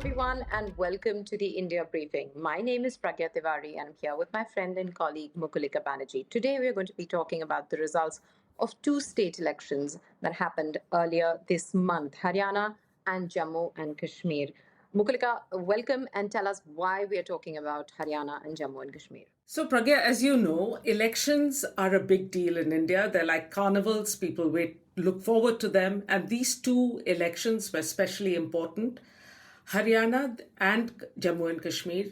everyone, and welcome to the India Briefing. My name is Pragya Tiwari, and I'm here with my friend and colleague Mukulika Banerjee. Today, we're going to be talking about the results of two state elections that happened earlier this month, Haryana and Jammu and Kashmir. Mukulika, welcome and tell us why we are talking about Haryana and Jammu and Kashmir. So, Pragya, as you know, elections are a big deal in India. They're like carnivals. People look forward to them. And these two elections were especially important. Haryana and Jammu and Kashmir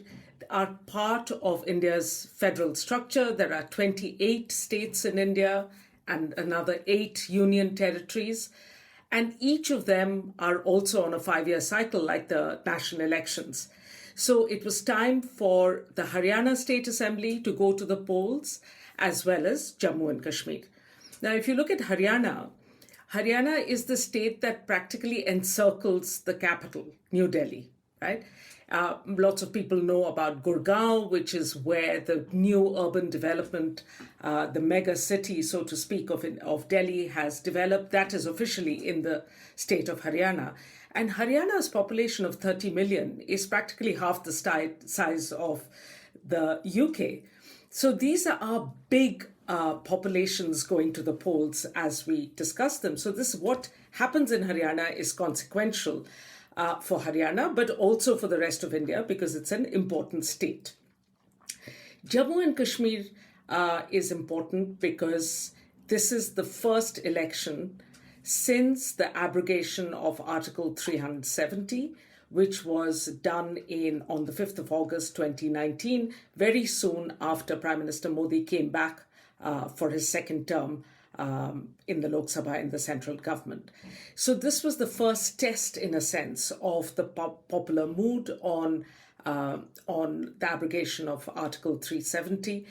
are part of India's federal structure. There are 28 states in India and another 8 union territories. And each of them are also on a 5-year cycle, like the national elections. So it was time for the Haryana State Assembly to go to the polls, as well as Jammu and Kashmir. Now, if you look at Haryana, Haryana is the state that practically encircles the capital, New Delhi, right? Lots of people know about Gurgaon, which is where the new urban development, the mega city, so to speak, of Delhi has developed. That is officially in the state of Haryana. And Haryana's population of 30 million is practically half the size of the UK. So these are big populations going to the polls as we discuss them. So what happens in Haryana is consequential for Haryana, but also for the rest of India because it's an important state. Jammu and Kashmir is important because this is the first election since the abrogation of Article 370, which was done on the 5th of August 2019, very soon after Prime Minister Modi came back for his second term in the Lok Sabha in the central government. So this was the first test, in a sense, of the popular mood on the abrogation of Article 370.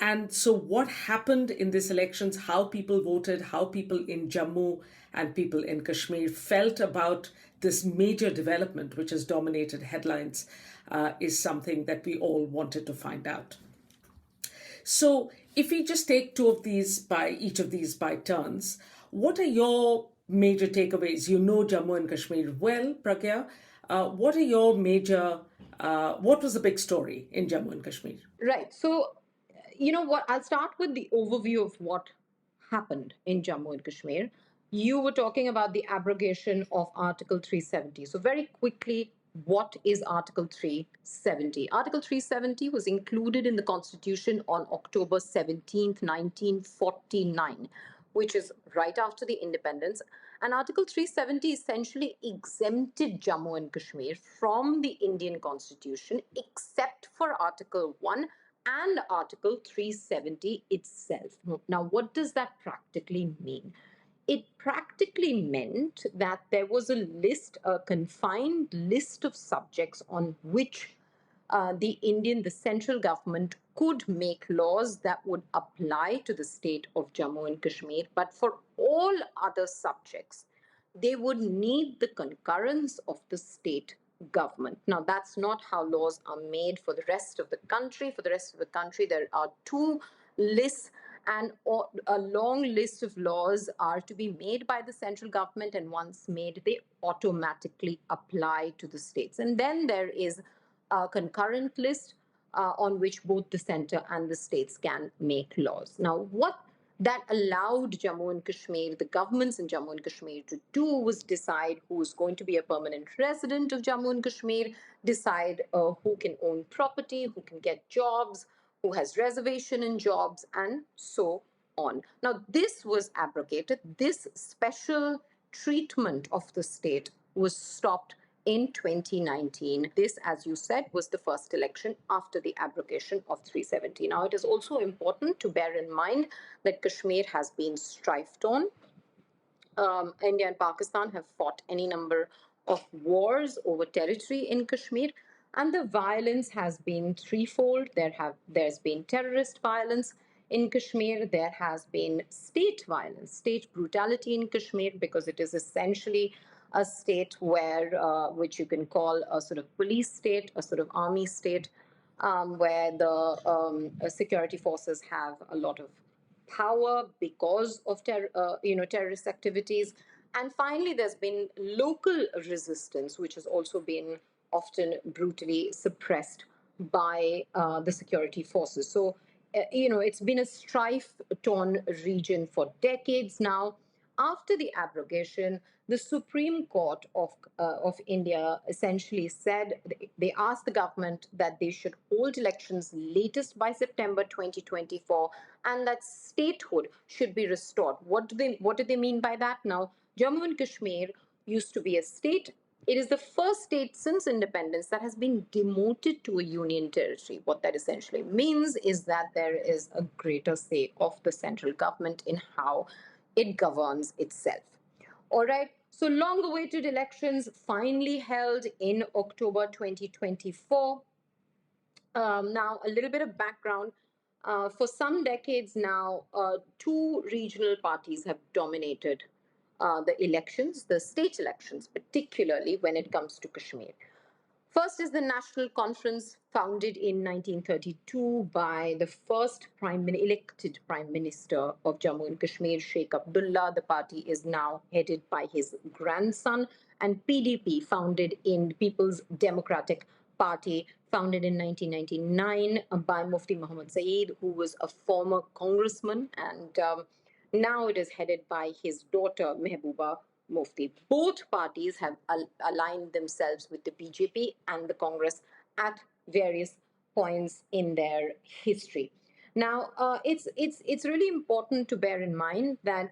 And so what happened in these elections, how people voted, how people in Jammu and people in Kashmir felt about this major development, which has dominated headlines, is something that we all wanted to find out. So if we just take each of these by turns, what are your major takeaways? You know Jammu and Kashmir well, Pragya. What was the big story in Jammu and Kashmir? Right. So, you know what? I'll start with the overview of what happened in Jammu and Kashmir. You were talking about the abrogation of Article 370. So, very quickly, what is Article 370? Article 370 was included in the Constitution on October 17th, 1949, which is right after the independence. And Article 370 essentially exempted Jammu and Kashmir from the Indian Constitution, except for Article 1 and Article 370 itself. Now, what does that practically mean? It practically meant that there was a confined list of subjects on which the central government could make laws that would apply to the state of Jammu and Kashmir. But for all other subjects, they would need the concurrence of the state government. Now, that's not how laws are made for the rest of the country. For the rest of the country, there are two lists, and a long list of laws are to be made by the central government, and once made, they automatically apply to the states. And then there is a concurrent list on which both the center and the states can make laws. Now, what that allowed Jammu and Kashmir, the governments in Jammu and Kashmir, to do was decide who is going to be a permanent resident of Jammu and Kashmir, decide who can own property, who can get jobs, who has reservation in jobs, and so on. Now, this was abrogated. This special treatment of the state was stopped in 2019. This, as you said, was the first election after the abrogation of 370. Now, it is also important to bear in mind that Kashmir has been strife-torn. India and Pakistan have fought any number of wars over territory in Kashmir, and the violence has been threefold. There's been terrorist violence in Kashmir. There has been state violence, state brutality in Kashmir, because it is essentially a state which you can call a sort of police state, a sort of army state, where the security forces have a lot of power because of terrorist activities. And finally, there's been local resistance, which has also been often brutally suppressed by the security forces. So, it's been a strife torn region for decades now. After the abrogation, the Supreme Court of India essentially said they asked the government that they should hold elections latest by September 2024, and that statehood should be restored. What do they mean by that? Now, Jammu and Kashmir used to be a state. It is the first state since independence that has been demoted to a union territory. What that essentially means is that there is a greater say of the central government in how it governs itself. All right. So, long awaited elections finally held in October 2024. Now, a little bit of background. For some decades now, two regional parties have dominated the elections, the state elections, particularly when it comes to Kashmir. First is the National Conference, founded in 1932 by the first elected Prime Minister of Jammu and Kashmir, Sheikh Abdullah. The party is now headed by his grandson. And PDP, founded in People's Democratic Party, founded in 1999 by Mufti Muhammad Saeed, who was a former congressman, and now it is headed by his daughter, Mehbooba Mufti. Both parties have aligned themselves with the BJP and the Congress at various points in their history. Now, it's really important to bear in mind that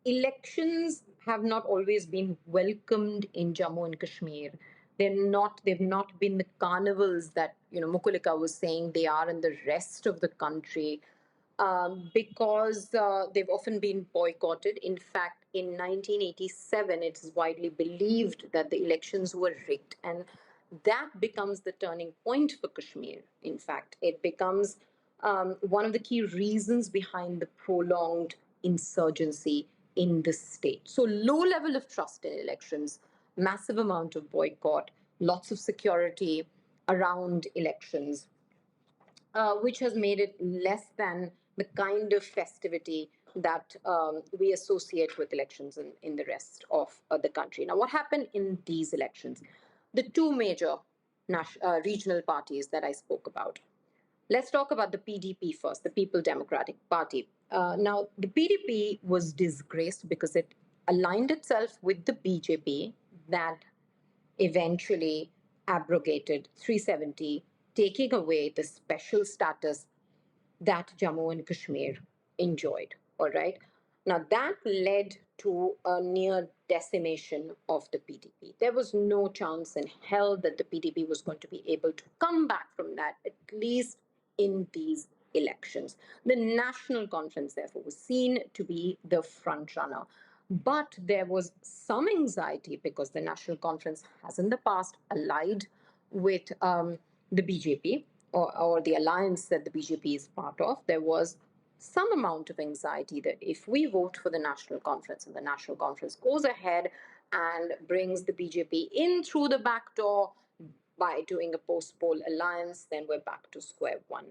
elections have not always been welcomed in Jammu and Kashmir. They've not been the carnivals that Mukulika was saying they are in the rest of the country, because they've often been boycotted. In fact, in 1987, it is widely believed that the elections were rigged, and that becomes the turning point for Kashmir. In fact, it becomes one of the key reasons behind the prolonged insurgency in the state. So, low level of trust in elections, massive amount of boycott, lots of security around elections, which has made it less than the kind of festivity that we associate with elections in the rest of the country. Now, what happened in these elections? The two major regional parties that I spoke about. Let's talk about the PDP first, the People Democratic Party. Now, the PDP was disgraced because it aligned itself with the BJP that eventually abrogated 370, taking away the special status that Jammu and Kashmir enjoyed. All right. Now, that led to a near decimation of the PDP. There was no chance in hell that the PDP was going to be able to come back from that, at least in these elections. The National Conference, therefore, was seen to be the front runner. But there was some anxiety because the National Conference has in the past allied with the BJP, or the alliance that the BJP is part of. There was some amount of anxiety that if we vote for the National Conference and the National Conference goes ahead and brings the BJP in through the back door by doing a post poll alliance, then we're back to square one.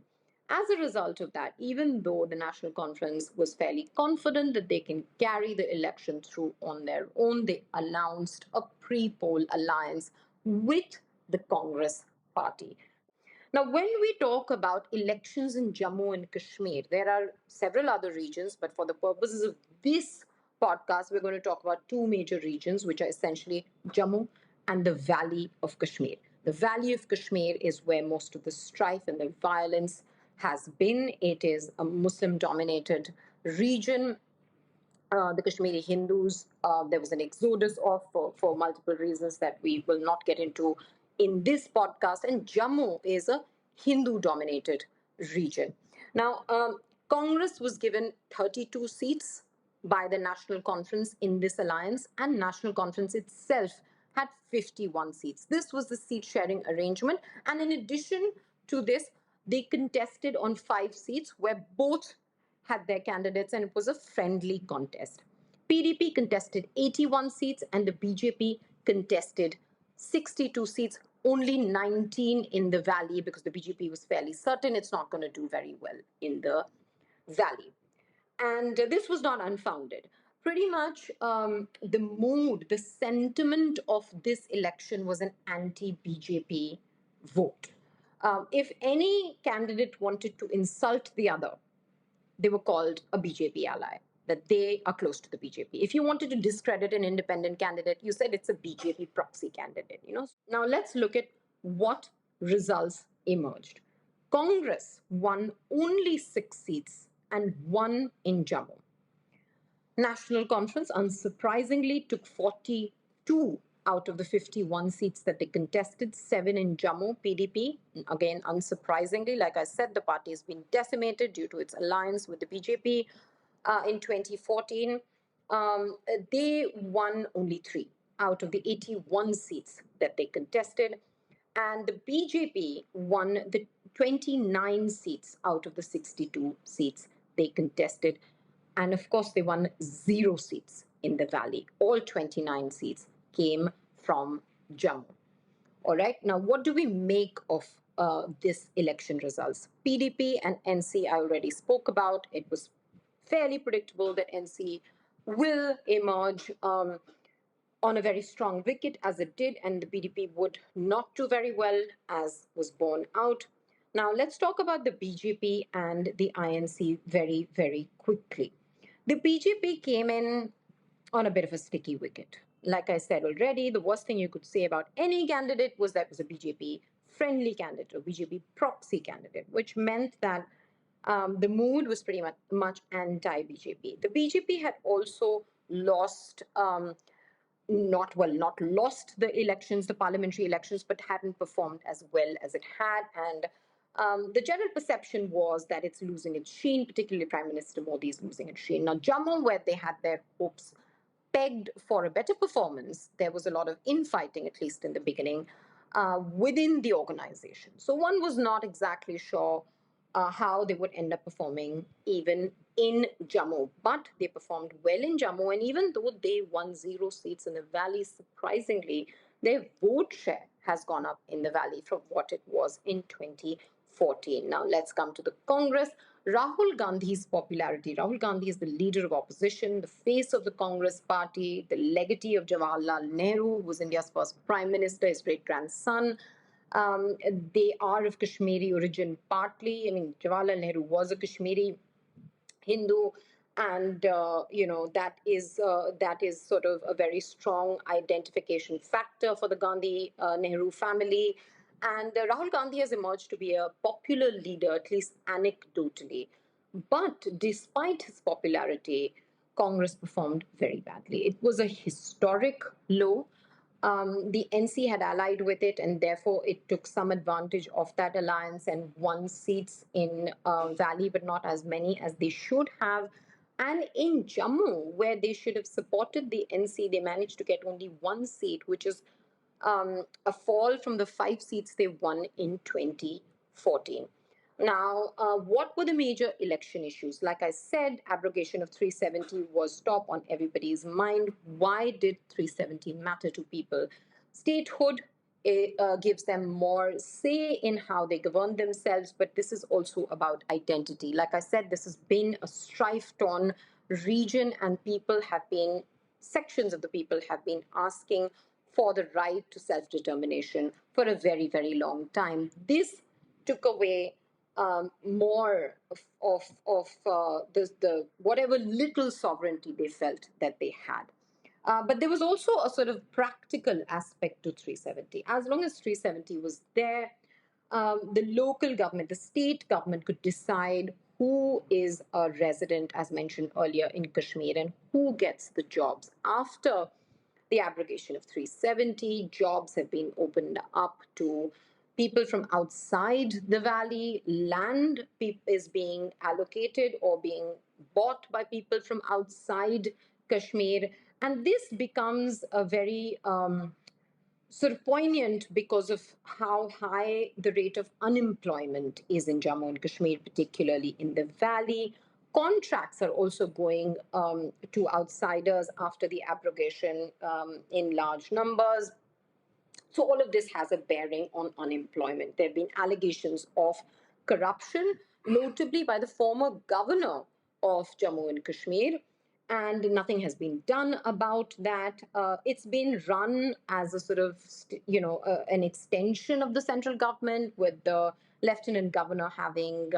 As a result of that, even though the National Conference was fairly confident that they can carry the election through on their own, they announced a pre poll alliance with the Congress Party. Now, when we talk about elections in Jammu and Kashmir, there are several other regions, but for the purposes of this podcast, we're going to talk about two major regions, which are essentially Jammu and the Valley of Kashmir. The Valley of Kashmir is where most of the strife and the violence has been. It is a Muslim dominated region. The Kashmiri Hindus, there was an exodus of for multiple reasons that we will not get into in this podcast. And Jammu is a Hindu dominated region. Now, Congress was given 32 seats by the National Conference in this alliance, and National Conference itself had 51 seats. This was the seat sharing arrangement. And in addition to this, they contested on 5 seats where both had their candidates, and it was a friendly contest. PDP contested 81 seats and the BJP contested 62 seats, only 19 in the valley because the BJP was fairly certain it's not going to do very well in the valley. And this was not unfounded. Pretty much the mood, the sentiment of this election was an anti BJP vote. If any candidate wanted to insult the other, they were called a BJP ally, that they are close to the BJP. If you wanted to discredit an independent candidate, you said it's a BJP proxy candidate. Now let's look at what results emerged. Congress won only 6 seats and one in Jammu. National Conference, unsurprisingly, took 42 out of the 51 seats that they contested, 7 in Jammu, PDP. Again, unsurprisingly, like I said, the party has been decimated due to its alliance with the BJP in 2014. They won only 3 out of the 81 seats that they contested. And the BJP won the 29 seats out of the 62 seats they contested. And of course, they won 0 seats in the valley. All 29 seats came from Jammu. All right. Now, what do we make of this election results? PDP and NC, I already spoke about. It was fairly predictable that NC will emerge on a very strong wicket, as it did, and the PDP would not do very well, as was borne out. Now, let's talk about the BJP and the INC very, very quickly. The BJP came in on a bit of a sticky wicket. Like I said already, the worst thing you could say about any candidate was that it was a BJP friendly candidate or BJP proxy candidate, which meant that the mood was pretty much anti BJP. The BJP had also lost. Not lost the elections, the parliamentary elections, but hadn't performed as well as it had. And the general perception was that it's losing its sheen, particularly Prime Minister Modi is losing its sheen. Now, Jammu, where they had their hopes pegged for a better performance, there was a lot of infighting, at least in the beginning, within the organization. So one was not exactly sure how they would end up performing even in Jammu. But they performed well in Jammu, and even though they won 0 seats in the valley, surprisingly, their vote share has gone up in the valley from what it was in 2014. Now, let's come to the Congress. Rahul Gandhi's popularity. Rahul Gandhi is the leader of opposition, the face of the Congress party, the legatee of Jawaharlal Nehru, who was India's first prime minister, his great grandson. They are of Kashmiri origin partly. I mean, Jawaharlal Nehru was a Kashmiri Hindu, and that is sort of a very strong identification factor for the Gandhi Nehru family. And Rahul Gandhi has emerged to be a popular leader, at least anecdotally. But despite his popularity, Congress performed very badly. It was a historic low. The NC had allied with it, and therefore it took some advantage of that alliance and won seats in Valley, but not as many as they should have. And in Jammu, where they should have supported the NC, they managed to get only 1 seat, which is a fall from the 5 seats they won in 2014. Now, what were the major election issues? Like I said, abrogation of 370 was top on everybody's mind. Why did 370 matter to people? Statehood gives them more say in how they govern themselves, but this is also about identity. Like I said, this has been a strife torn region, and sections of the people have been asking for the right to self determination for a very, very long time. This took away more of the whatever little sovereignty they felt that they had. But there was also a sort of practical aspect to 370. As long as 370 was there, the local government, the state government, could decide who is a resident, as mentioned earlier, in Kashmir and who gets the jobs. After the abrogation of 370, jobs have been opened up to people from outside the valley. Land is being allocated or being bought by people from outside Kashmir. And this becomes a very sort of poignant because of how high the rate of unemployment is in Jammu and Kashmir, particularly in the valley. Contracts are also going to outsiders after the abrogation in large numbers. So all of this has a bearing on unemployment. There have been allegations of corruption, notably by the former governor of Jammu and Kashmir. and nothing has been done about that. It's been run as a sort of, an extension of the central government, with the lieutenant governor having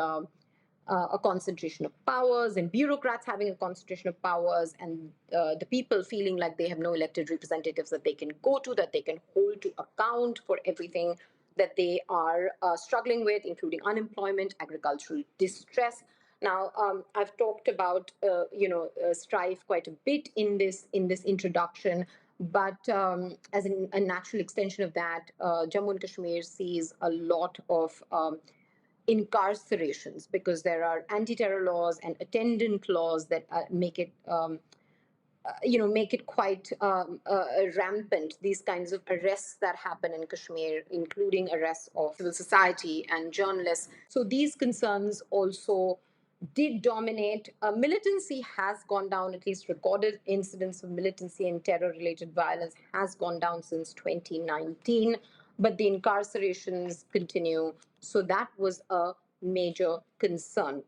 a concentration of powers, and bureaucrats having a concentration of powers, and the people feeling like they have no elected representatives that they can go to, that they can hold to account for everything that they are struggling with, including unemployment, agricultural distress. Now, I've talked about strife quite a bit in this introduction, but as a natural extension of that, Jammu and Kashmir sees a lot of incarcerations, because there are anti-terror laws and attendant laws that make it quite rampant, these kinds of arrests that happen in Kashmir, including arrests of civil society and journalists. So these concerns also did dominate. Militancy has gone down, at least recorded incidents of militancy and terror related violence has gone down since 2019, but the incarcerations continue. So that was a major concern.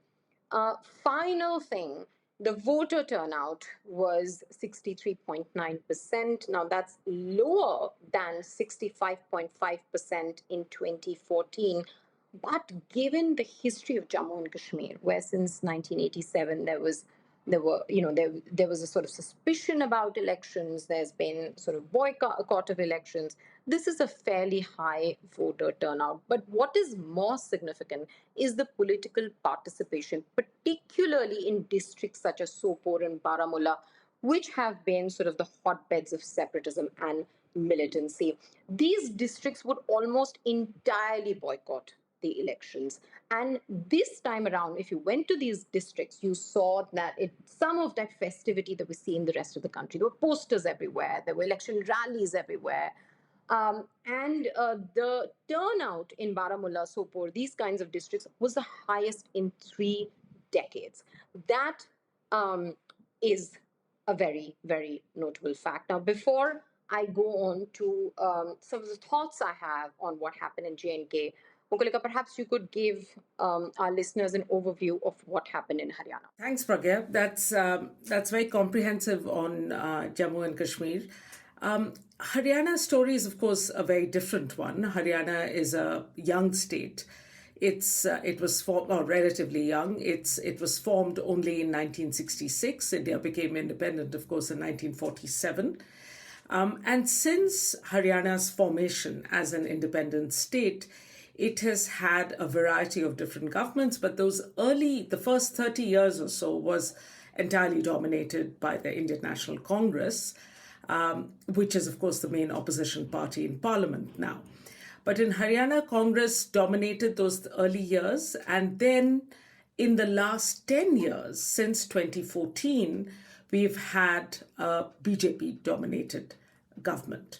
Final thing, the voter turnout was 63.9%. Now, that's lower than 65.5% in 2014. But given the history of Jammu and Kashmir, where since 1987 there was a sort of suspicion about elections, there's been sort of boycott of elections. This is a fairly high voter turnout. But what is more significant is the political participation, particularly in districts such as Sopore and Baramulla, which have been sort of the hotbeds of separatism and militancy. These districts would almost entirely boycott the elections. And this time around, if you went to these districts, you saw that some of that festivity that we see in the rest of the country. There were posters everywhere, there were election rallies everywhere. And the turnout in Baramulla, Sopore, these kinds of districts was the highest in 3 decades. That is a very, very notable fact. Now, before I go on to some of the thoughts I have on what happened in J&K, Mukulika, perhaps you could give our listeners an overview of what happened in Haryana. Thanks, Pragya. That's very comprehensive on Jammu and Kashmir. Haryana's story is, of course, a very different one. Haryana is a young state. It was formed, or relatively young. It was formed only in 1966. India became independent, of course, in 1947. And since Haryana's formation as an independent state, it has had a variety of different governments, but the first 30 years or so was entirely dominated by the Indian National Congress, which is, of course, the main opposition party in parliament now. But in Haryana, Congress dominated those early years, and then in the last 10 years, since 2014, we've had a BJP-dominated government.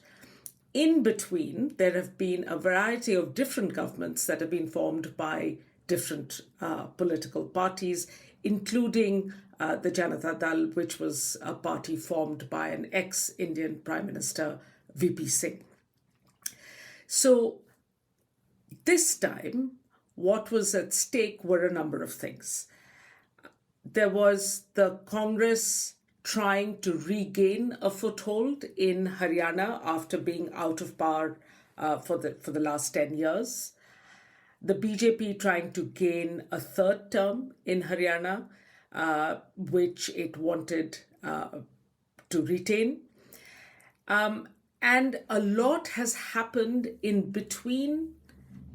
In between, there have been a variety of different governments that have been formed by different political parties, including the Janata Dal, which was a party formed by an ex-Indian Prime Minister, VP Singh. So this time, what was at stake were a number of things. There was the Congress trying to regain a foothold in Haryana after being out of power for the last 10 years. The BJP trying to gain a third term in Haryana, which it wanted to retain. And a lot has happened in between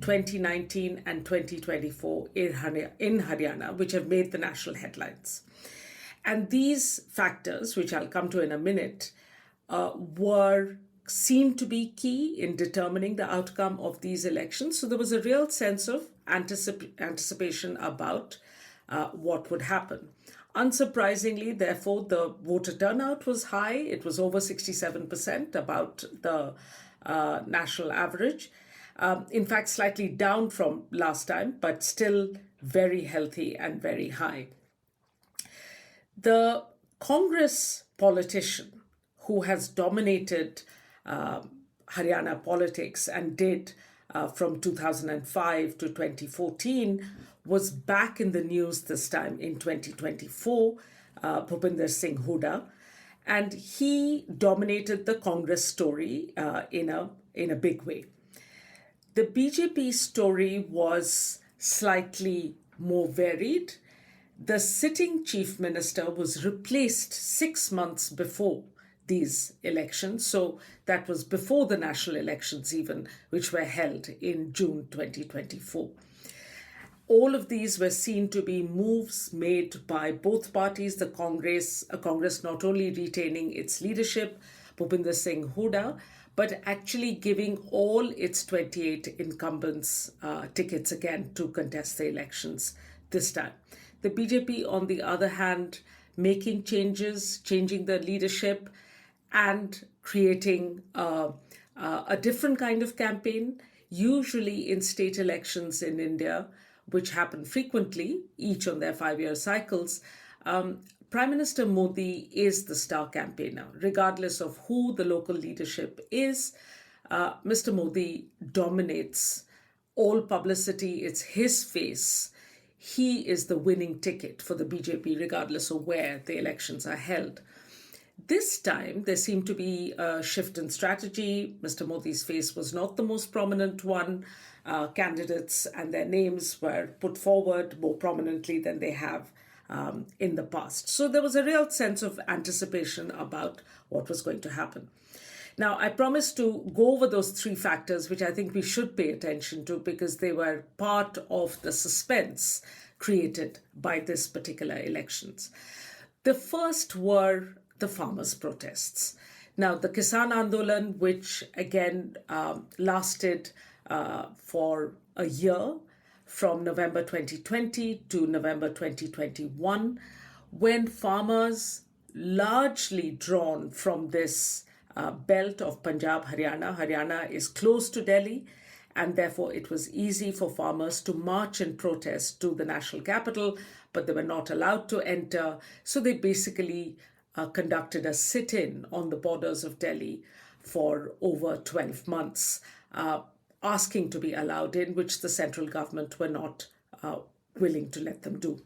2019 and 2024 in Haryana, which have made the national headlines. And these factors, which I'll come to in a minute, seemed to be key in determining the outcome of these elections. So there was a real sense of anticipation about what would happen. Unsurprisingly, therefore, the voter turnout was high. It was over 67%, about the national average. In fact, slightly down from last time, but still very healthy and very high. The Congress politician who has dominated Haryana politics and did from 2005 to 2014 was back in the news this time in 2024 Bhupinder Singh Hooda, and he dominated the Congress story in a big way. The BJP story was slightly more varied. The sitting chief minister was replaced 6 months before these elections. So that was before the national elections, even, which were held in June 2024. All of these were seen to be moves made by both parties, the Congress not only retaining its leadership, Bhupinder Singh Hooda, but actually giving all its 28 incumbents tickets again to contest the elections this time. The BJP, on the other hand, making changes, changing the leadership, and creating a different kind of campaign. Usually in state elections in India, which happen frequently, each on their 5-year cycles, Prime Minister Modi is the star campaigner. Regardless of who the local leadership is, Mr. Modi dominates all publicity. It's his face. He is the winning ticket for the BJP, regardless of where the elections are held. This time, there seemed to be a shift in strategy. Mr. Modi's face was not the most prominent one. Candidates and their names were put forward more prominently than they have in the past. So there was a real sense of anticipation about what was going to happen. Now, I promised to go over those three factors, which I think we should pay attention to because they were part of the suspense created by this particular elections. The first were the farmers' protests. Now, the Kisan Andolan, which again lasted for a year from November 2020 to November 2021, when farmers, largely drawn from this belt of Punjab, Haryana is close to Delhi, and therefore it was easy for farmers to march and protest to the national capital, but they were not allowed to enter. So they basically conducted a sit-in on the borders of Delhi for over 12 months, asking to be allowed in, which the central government were not willing to let them do.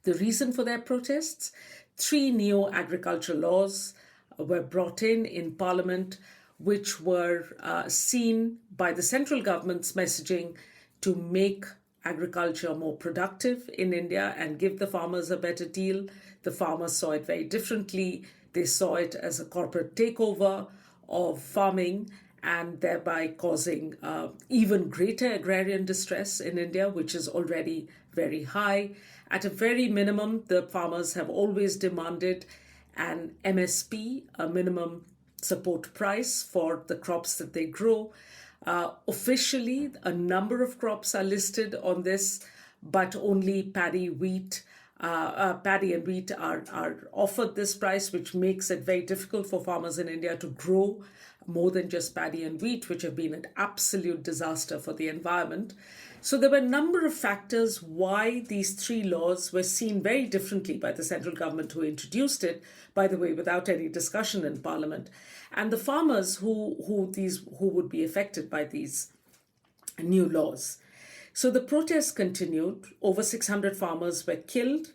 The reason for their protests: 3 new agricultural laws were brought in Parliament, which were seen by the central government's messaging to make agriculture more productive in India and give the farmers a better deal. The farmers saw it very differently. They saw it as a corporate takeover of farming and thereby causing even greater agrarian distress in India, which is already very high. At a very minimum, the farmers have always demanded an MSP, a minimum support price, for the crops that they grow. Officially, a number of crops are listed on this, but only paddy and wheat are offered this price, which makes it very difficult for farmers in India to grow more than just paddy and wheat, which have been an absolute disaster for the environment. So there were a number of factors why these 3 laws were seen very differently by the central government who introduced it, by the way, without any discussion in Parliament, and the farmers who would be affected by these new laws. So the protests continued. Over 600 farmers were killed.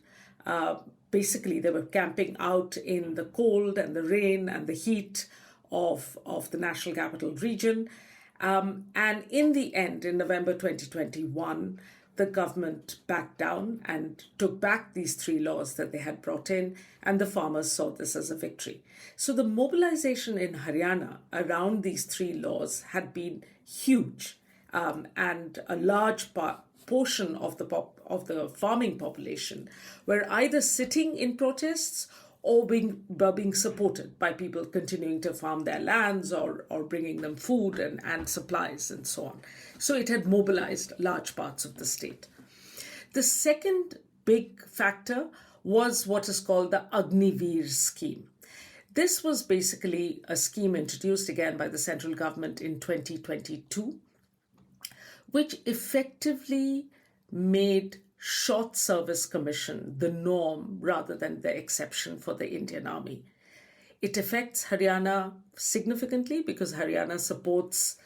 Basically, they were camping out in the cold and the rain and the heat of the national capital region. And in the end, in November 2021, the government backed down and took back these 3 laws that they had brought in, and the farmers saw this as a victory. So the mobilization in Haryana around these 3 laws had been huge, and a large portion of the farming population were either sitting in protests or being supported by people continuing to farm their lands or bringing them food and supplies and so on. So it had mobilized large parts of the state. The second big factor was what is called the Agniveer scheme. This was basically a scheme introduced again by the central government in 2022, which effectively made short service commission the norm rather than the exception for the Indian Army. It affects Haryana significantly because Haryana supports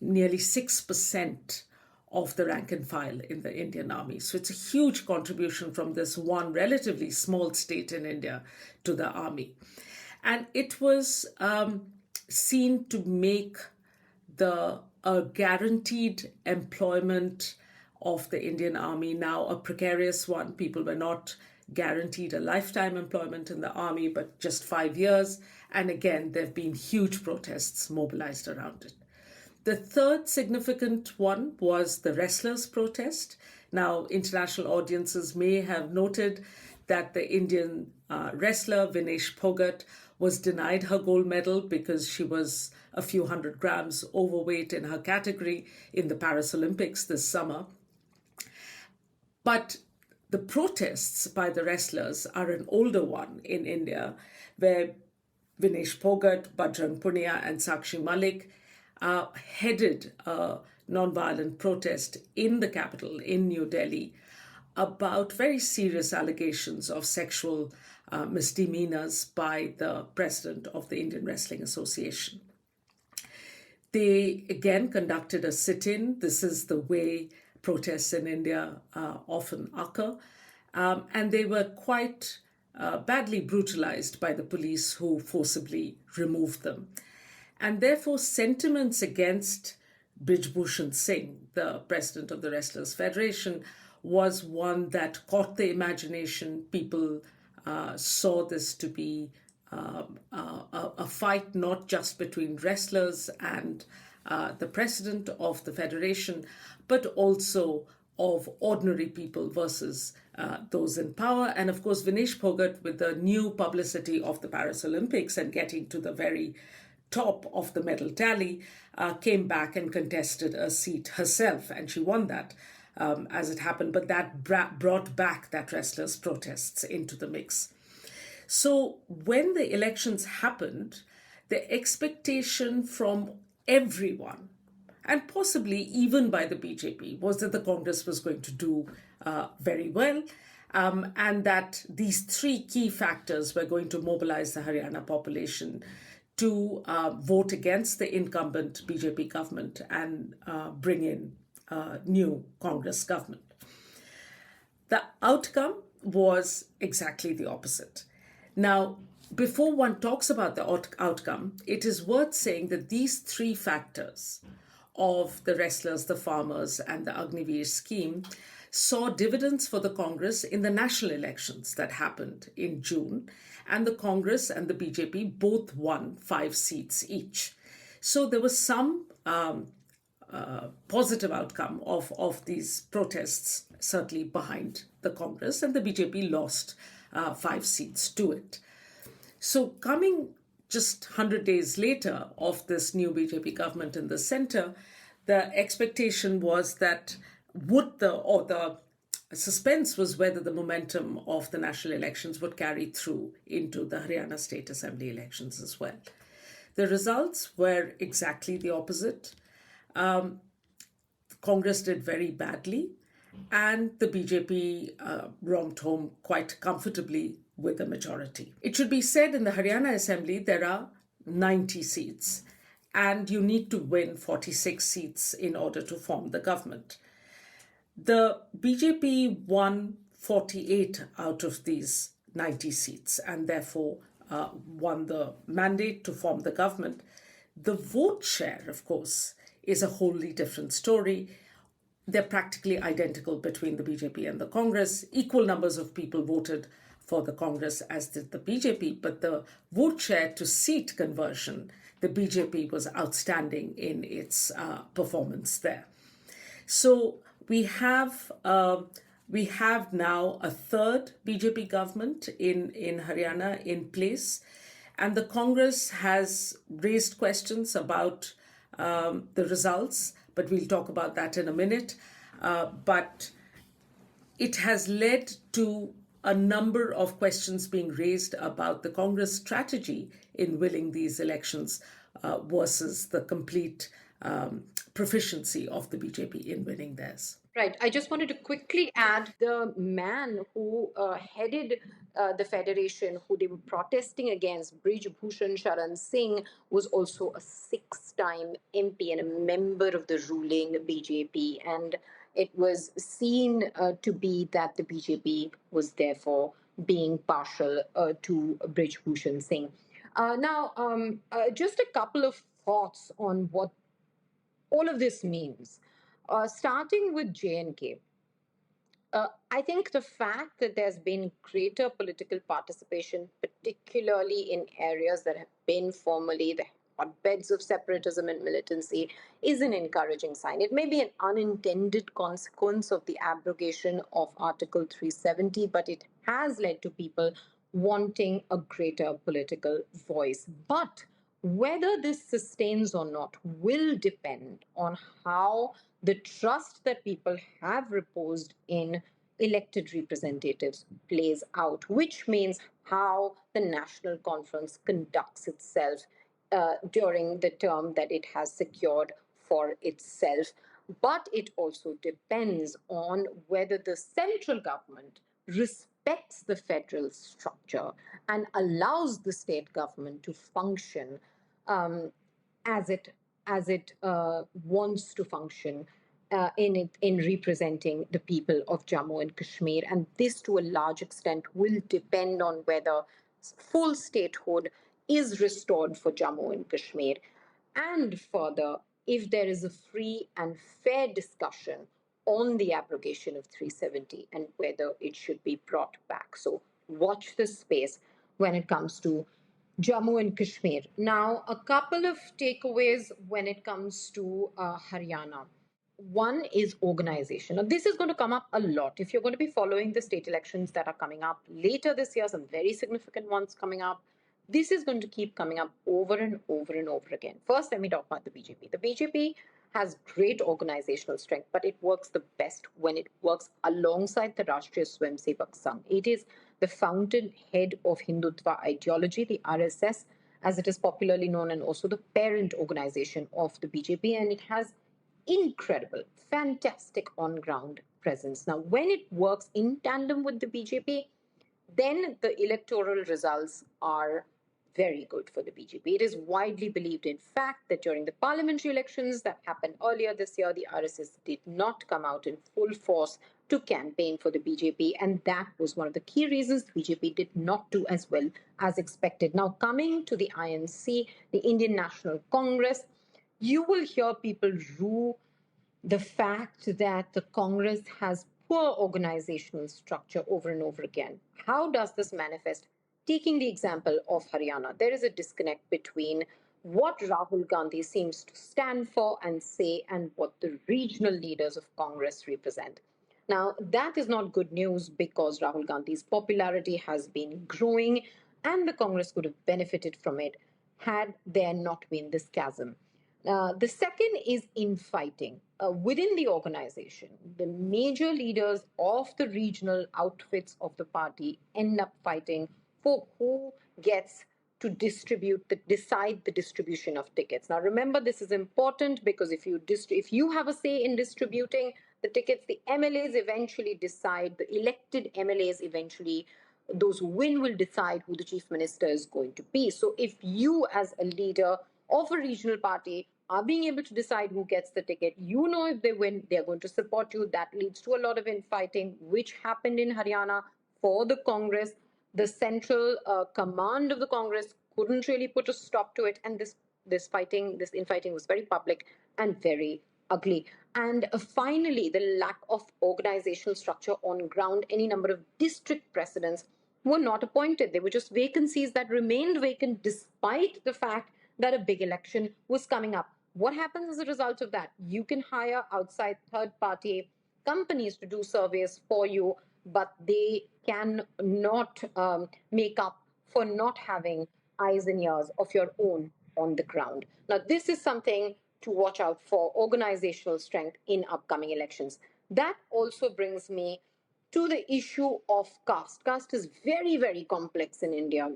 nearly 6% of the rank and file in the Indian Army. So it's a huge contribution from this one relatively small state in India to the army. And it was seen to make the guaranteed employment of the Indian Army now a precarious one. People were not guaranteed a lifetime employment in the army, but just 5 years. And again, there have been huge protests mobilized around it. The third significant one was the wrestlers' protest. Now, international audiences may have noted that the Indian wrestler Vinesh Phogat was denied her gold medal because she was a few hundred grams overweight in her category in the Paris Olympics this summer. But the protests by the wrestlers are an older one in India, where Vinesh Phogat, Bajrang Punia, and Sakshi Malik headed a nonviolent protest in the capital, in New Delhi, about very serious allegations of sexual misdemeanors by the president of the Indian Wrestling Association. They again conducted a sit-in. This is the way protests in India often occur. And they were quite badly brutalized by the police, who forcibly removed them. And therefore, sentiments against Brijbhushan Singh, the president of the Wrestlers Federation, was one that caught the imagination. People saw this to be a fight not just between wrestlers and the president of the federation, but also of ordinary people versus those in power. And of course, Vinesh Phogat, with the new publicity of the Paris Olympics and getting to the very top of the medal tally, came back and contested a seat herself, and she won that as it happened. But that brought back that wrestlers' protests into the mix. So when the elections happened, the expectation from everyone, and possibly even by the BJP, was that the Congress was going to do very well, and that these three key factors were going to mobilize the Haryana population to vote against the incumbent BJP government and bring in a new Congress government. The outcome was exactly the opposite. Now, before one talks about the outcome, it is worth saying that these three factors of the wrestlers, the farmers, and the Agniveer scheme saw dividends for the Congress in the national elections that happened in June, and the Congress and the BJP both won 5 seats each. So there was some positive outcome of these protests, certainly behind the Congress, and the BJP lost 5 seats to it. So coming just 100 days later of this new BJP government in the center, the expectation was that the suspense was whether the momentum of the national elections would carry through into the Haryana State Assembly elections as well. The results were exactly the opposite. Congress did very badly, and the BJP romped home quite comfortably with a majority. It should be said, in the Haryana Assembly, there are 90 seats, and you need to win 46 seats in order to form the government. The BJP won 48 out of these 90 seats, and therefore won the mandate to form the government. The vote share, of course, is a wholly different story. They're practically identical between the BJP and the Congress. Equal numbers of people voted for the Congress as did the BJP, but the vote share to seat conversion, the BJP was outstanding in its performance there. So we have now a third BJP government in Haryana in place, and the Congress has raised questions about the results, but we'll talk about that in a minute. But it has led to a number of questions being raised about the Congress strategy in winning these elections versus the complete proficiency of the BJP in winning theirs. Right. I just wanted to quickly add the man who headed the federation, who they were protesting against, Brij Bhushan Sharan Singh, was also a six-time MP and a member of the ruling BJP. And it was seen to be that the BJP was therefore being partial to Brij Bhushan Singh. Now, just a couple of thoughts on what all of this means. Starting with J&K, I think the fact that there's been greater political participation, particularly in areas that have been formerly the hotbeds of separatism and militancy, is an encouraging sign. It may be an unintended consequence of the abrogation of Article 370, but it has led to people wanting a greater political voice. But whether this sustains or not will depend on how the trust that people have reposed in elected representatives plays out, which means how the National Conference conducts itself during the term that it has secured for itself. But it also depends on whether the central government respects the federal structure and allows the state government to function um, as it wants to function in representing the people of Jammu and Kashmir, and this to a large extent will depend on whether full statehood is restored for Jammu and Kashmir, and further, if there is a free and fair discussion on the abrogation of 370 and whether it should be brought back. So watch this space when it comes to Jammu and Kashmir. Now, a couple of takeaways when it comes to Haryana. One is organization. Now, this is going to come up a lot. If you're going to be following the state elections that are coming up later this year, some very significant ones coming up, this is going to keep coming up over and over and over again. First, let me talk about the BJP. The BJP has great organizational strength, but it works the best when it works alongside the Rashtriya Swayamsevak Sangh. It is the fountainhead of Hindutva ideology, the RSS, as it is popularly known, and also the parent organization of the BJP, and it has incredible, fantastic on ground presence. Now, when it works in tandem with the BJP, then the electoral results are very good for the BJP. It is widely believed, in fact, that during the parliamentary elections that happened earlier this year, the RSS did not come out in full force to campaign for the BJP, and that was one of the key reasons the BJP did not do as well as expected. Now, coming to the INC, the Indian National Congress, you will hear people rue the fact that the Congress has poor organizational structure over and over again. How does this manifest? Taking the example of Haryana, there is a disconnect between what Rahul Gandhi seems to stand for and say and what the regional leaders of Congress represent. Now, that is not good news because Rahul Gandhi's popularity has been growing and the Congress could have benefited from it had there not been this chasm. The second is infighting within the organization. The major leaders of the regional outfits of the party end up fighting for who gets to decide the distribution of tickets. Now, remember, this is important because if you have a say in distributing the tickets, the MLAs eventually decide. The elected MLAs eventually, those who win, will decide who the chief minister is going to be. So, if you, as a leader of a regional party, are being able to decide who gets the ticket, you know if they win, they're going to support you. That leads to a lot of infighting, which happened in Haryana for the Congress. The central command of the Congress couldn't really put a stop to it, and this infighting was very public and very ugly. And finally, the lack of organizational structure on ground. Any number of district presidents were not appointed. They were just vacancies that remained vacant despite the fact that a big election was coming up. What happens as a result of that? You can hire outside third party companies to do surveys for you, but they can not make up for not having eyes and ears of your own on the ground. Now, this is something to watch out for: organizational strength in upcoming elections. That also brings me to the issue of caste. Caste is very, very complex in India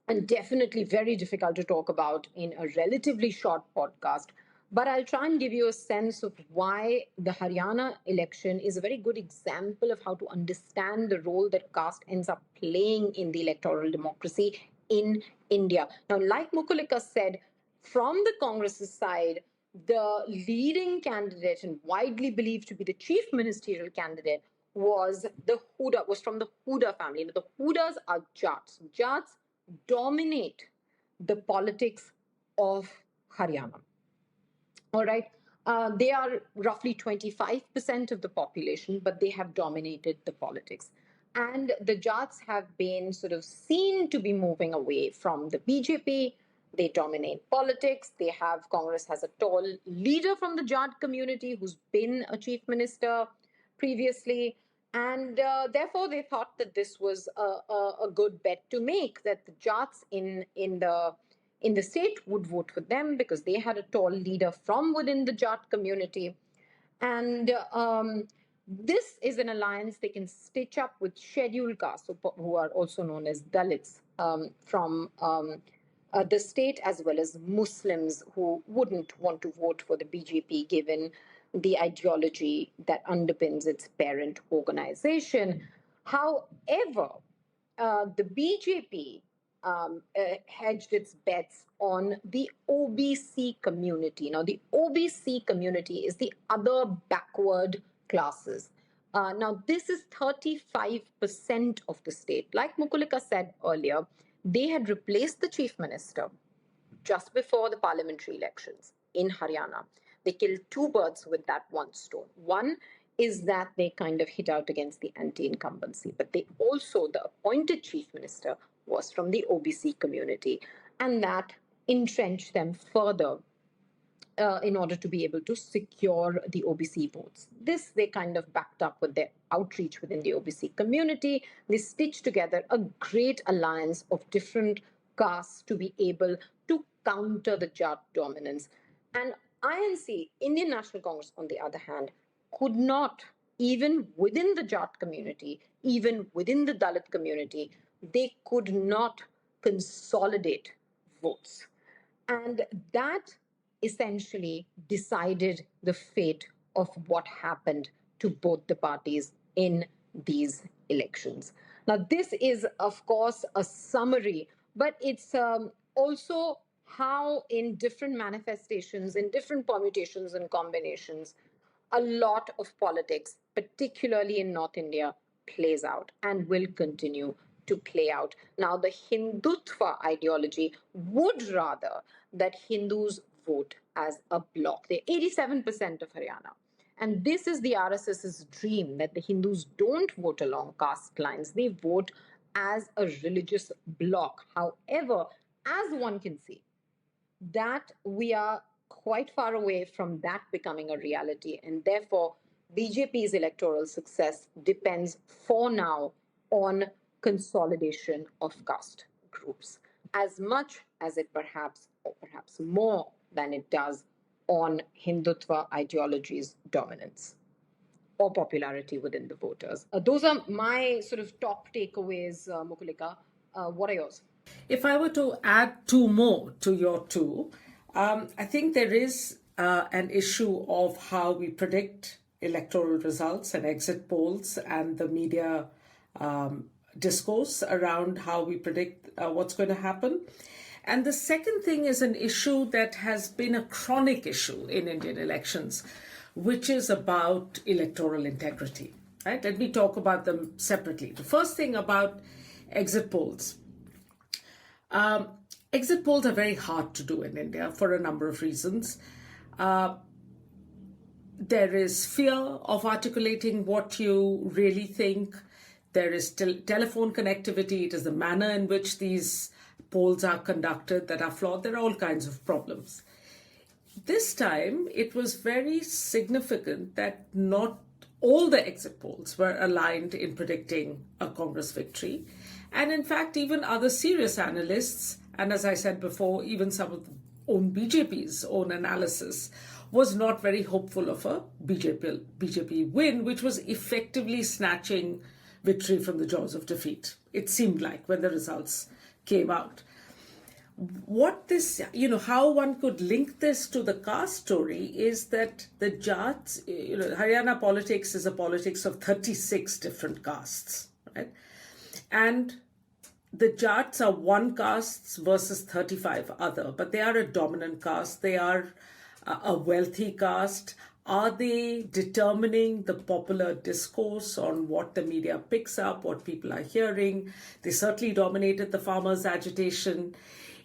and definitely very difficult to talk about in a relatively short podcast. But I'll try and give you a sense of why the Haryana election is a very good example of how to understand the role that caste ends up playing in the electoral democracy in India. Now, like Mukulika said, from the Congress's side, the leading candidate and widely believed to be the chief ministerial candidate was from the Huda family. Now, the Hudas are Jats. Jats dominate the politics of Haryana. All right. They are roughly 25% of the population, but they have dominated the politics. And the Jats have been sort of seen to be moving away from the BJP. They dominate politics. Congress has a tall leader from the Jat community who's been a chief minister previously. And therefore, they thought that this was a good bet to make, that the Jats in the state would vote for them because they had a tall leader from within the Jat community. And this is an alliance they can stitch up with scheduled castes, who are also known as Dalits, from the state, as well as Muslims who wouldn't want to vote for the BJP given the ideology that underpins its parent organization. However, the BJP hedged its bets on the OBC community. Now, the OBC community is the other backward classes. Now, this is 35% of the state. Like Mukulika said earlier, they had replaced the chief minister just before the parliamentary elections in Haryana. They killed two birds with that one stone. One is that they kind of hit out against the anti-incumbency, but they also, the appointed chief minister was from the OBC community, and that entrenched them further in order to be able to secure the OBC votes. This they kind of backed up with their outreach within the OBC community. They stitched together a great alliance of different castes to be able to counter the Jat dominance. And INC, Indian National Congress, on the other hand, could not, even within the Jat community, even within the Dalit community, they could not consolidate votes. And that essentially decided the fate of what happened to both the parties in these elections. Now, this is, of course, a summary, but it's also how, in different manifestations, in different permutations and combinations, a lot of politics, particularly in North India, plays out and will continue to play out. Now, the Hindutva ideology would rather that Hindus vote as a bloc. They're 87% of Haryana. And this is the RSS's dream, that the Hindus don't vote along caste lines, they vote as a religious bloc. However, as one can see, that we are quite far away from that becoming a reality. And therefore, BJP's electoral success depends for now on consolidation of caste groups, as much as it perhaps, or perhaps more than it does, on Hindutva ideology's dominance or popularity within the voters. Those are my sort of top takeaways, Mukulika. What are yours? If I were to add two more to your two, I think there is an issue of how we predict electoral results and exit polls and the media discourse around how we predict what's going to happen. And the second thing is an issue that has been a chronic issue in Indian elections, which is about electoral integrity. Right? Let me talk about them separately. The first thing about exit polls. Exit polls are very hard to do in India for a number of reasons. There is fear of articulating what you really think. There is telephone connectivity. It is the manner in which these polls are conducted that are flawed. There are all kinds of problems. This time, it was very significant that not all the exit polls were aligned in predicting a Congress victory. And in fact, even other serious analysts, and as I said before, even some of the own BJP's own analysis was not very hopeful of a BJP win, which was effectively snatching victory from the jaws of defeat, it seemed like, when the results came out. what this, how one could link this to the caste story is that the Jats, Haryana politics is a politics of 36 different castes, right? And the Jats are one caste versus 35 other, but they are a dominant caste. They are a wealthy caste. Are they determining the popular discourse on what the media picks up, what people are hearing? They certainly dominated the farmers' agitation.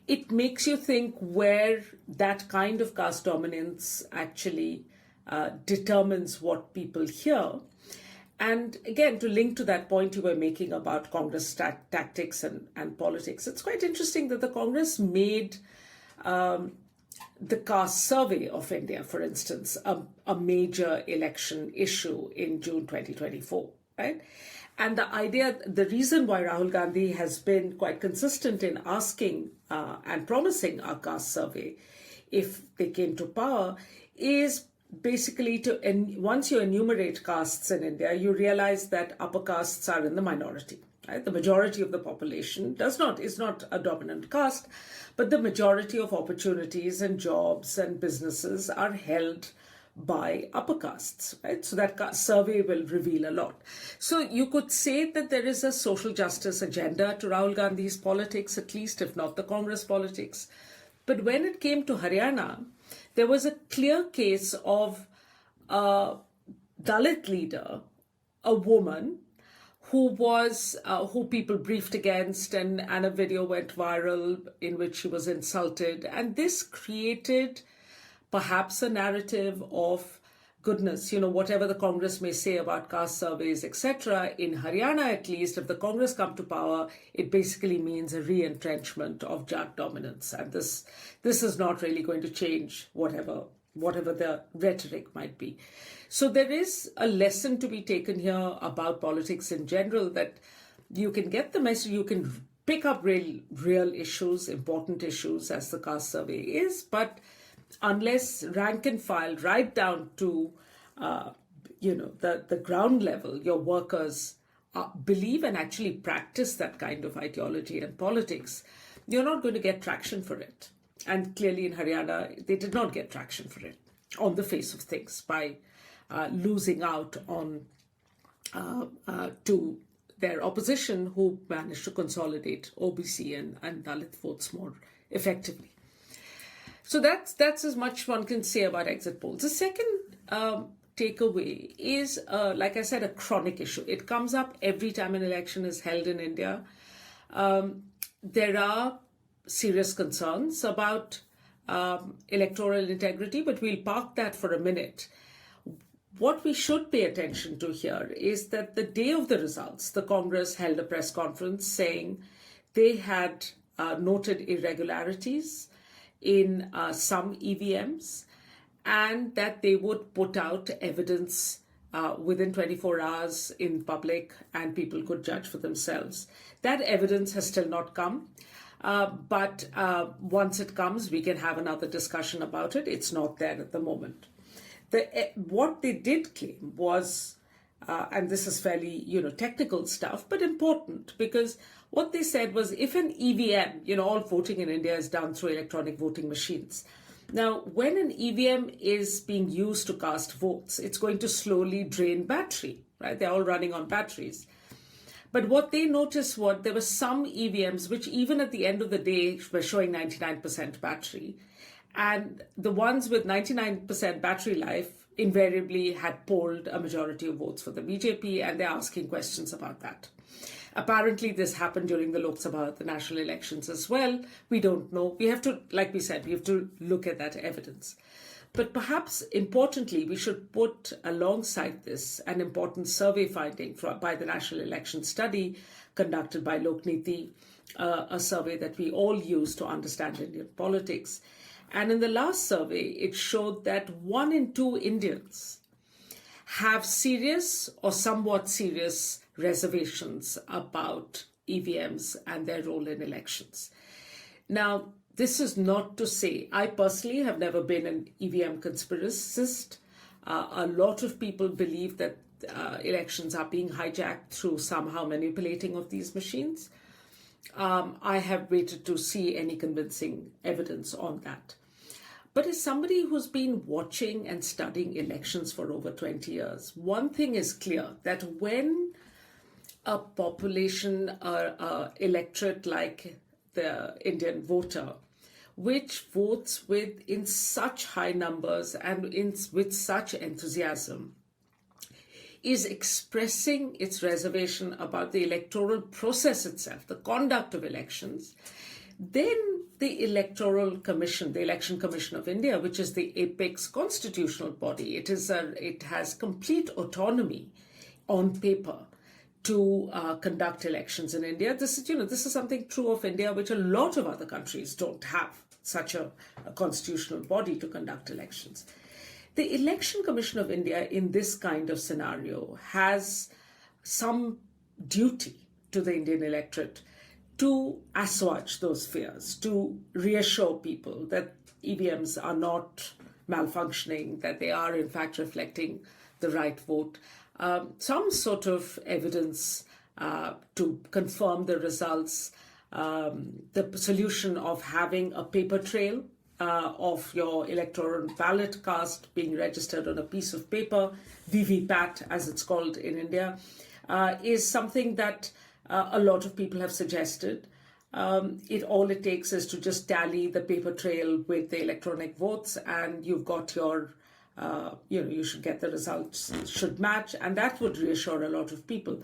It makes you think where that kind of caste dominance actually determines what people hear. And again, to link to that point you were making about Congress tactics and politics, it's quite interesting that the Congress made the caste survey of India, for instance, a major election issue in June 2024, right? And the reason why Rahul Gandhi has been quite consistent in asking and promising a caste survey if they came to power is basically once you enumerate castes in India, you realize that upper castes are in the minority. Right? The majority of the population is not a dominant caste, but the majority of opportunities and jobs and businesses are held by upper castes, right? So that survey will reveal a lot. So you could say that there is a social justice agenda to Rahul Gandhi's politics, at least, if not the Congress politics. But when it came to Haryana, there was a clear case of a Dalit leader, a woman, who people briefed against, and a video went viral in which she was insulted. And this created perhaps a narrative of, goodness, whatever the Congress may say about caste surveys, etc., in Haryana at least, if the Congress come to power, it basically means a re-entrenchment of Jat dominance. And this is not really going to change whatever the rhetoric might be. So there is a lesson to be taken here about politics in general, that you can get the message, you can pick up real issues, important issues, as the caste survey is, but unless rank and file, right down to the ground level, your workers believe and actually practice that kind of ideology and politics, you're not going to get traction for it. And clearly in Haryana, they did not get traction for it on the face of things by losing out on to their opposition, who managed to consolidate OBC and Dalit votes more effectively. So that's as much one can say about exit polls. The second takeaway is, like I said, a chronic issue. It comes up every time an election is held in India. There are serious concerns about electoral integrity, but we'll park that for a minute. What we should pay attention to here is that the day of the results, the Congress held a press conference saying they had noted irregularities in some EVMs, and that they would put out evidence within 24 hours in public, and people could judge for themselves. That evidence has still not come. But once it comes, we can have another discussion about it. It's not there at the moment. What they did claim was, and this is fairly technical stuff, but important, because what they said was, if an EVM, all voting in India is done through electronic voting machines. Now, when an EVM is being used to cast votes, it's going to slowly drain battery, right? They're all running on batteries. But what they noticed was there were some EVMs which even at the end of the day were showing 99% battery. And the ones with 99% battery life invariably had polled a majority of votes for the BJP, and they're asking questions about that. Apparently, this happened during the Lok Sabha, the national elections as well. We don't know. We have to, like we said, we have to look at that evidence. But perhaps importantly, we should put alongside this an important survey finding by the National Election Study conducted by Lokniti, a survey that we all use to understand Indian politics. And in the last survey, it showed that 1 in 2 Indians have serious or somewhat serious reservations about EVMs and their role in elections. Now, this is not to say, I personally have never been an EVM conspiracist. A lot of people believe that elections are being hijacked through somehow manipulating of these machines. I have waited to see any convincing evidence on that. But as somebody who's been watching and studying elections for over 20 years, one thing is clear, that when a population, electorate like the Indian voter, which votes in such high numbers and with such enthusiasm, is expressing its reservation about the electoral process itself, the conduct of elections, then the Electoral Commission, the Election Commission of India, which is the apex constitutional body, it has complete autonomy on paper to conduct elections in India. This is something true of India, which a lot of other countries don't have such a constitutional body to conduct elections. The Election Commission of India in this kind of scenario has some duty to the Indian electorate to assuage those fears, to reassure people that EVMs are not malfunctioning, that they are in fact reflecting the right vote. Some sort of evidence to confirm the results, the solution of having a paper trail of your electoral ballot cast being registered on a piece of paper, VVPAT as it's called in India, is something that a lot of people have suggested. All it takes is to just tally the paper trail with the electronic votes, and you've got your, you should get the results, should match, and that would reassure a lot of people.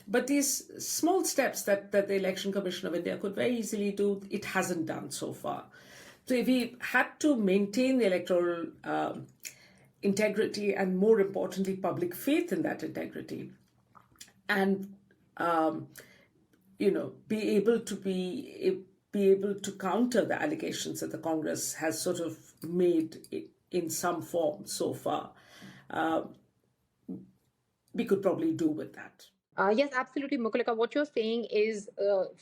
But these small steps that the Election Commission of India could very easily do, it hasn't done so far. So if we had to maintain the electoral integrity and, more importantly, public faith in that integrity, and be able to counter the allegations that the Congress has sort of made in some form so far, we could probably do with that. Yes, absolutely, Mukulika. What you're saying is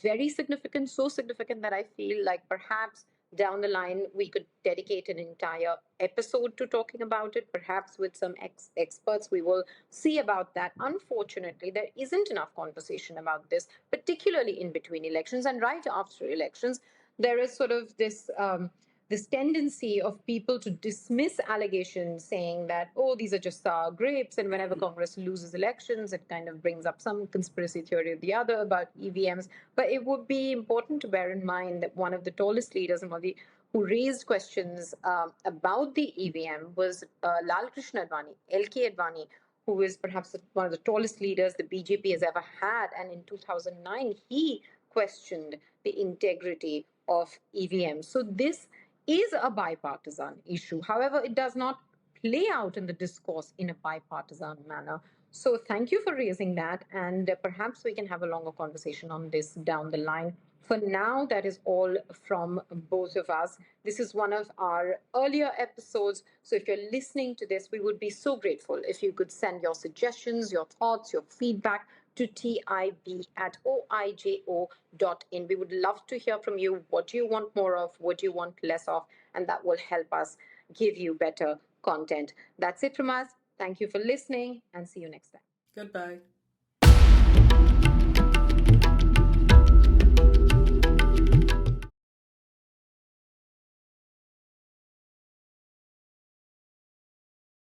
very significant, so significant that I feel like perhaps down the line we could dedicate an entire episode to talking about it, perhaps with some experts. We will see about that. Unfortunately, there isn't enough conversation about this, particularly in between elections and right after elections. There is sort of this tendency of people to dismiss allegations, saying that, oh, these are just sour grapes, and whenever Congress loses elections, it kind of brings up some conspiracy theory or the other about EVMs. But it would be important to bear in mind that one of the tallest leaders and who raised questions about the EVM was Lal Krishna Advani, LK Advani, who is perhaps one of the tallest leaders the BJP has ever had. And in 2009, he questioned the integrity of EVM. So this is a bipartisan issue. However, it does not play out in the discourse in a bipartisan manner. So thank you for raising that, and perhaps we can have a longer conversation on this down the line. For now, that is all from both of us. This is one of our earlier episodes. So if you're listening to this, we would be so grateful if you could send your suggestions, your thoughts, your feedback to tib@oijo.in. We would love to hear from you. What do you want more of? What do you want less of? And that will help us give you better content. That's it from us. Thank you for listening, and see you next time. Goodbye.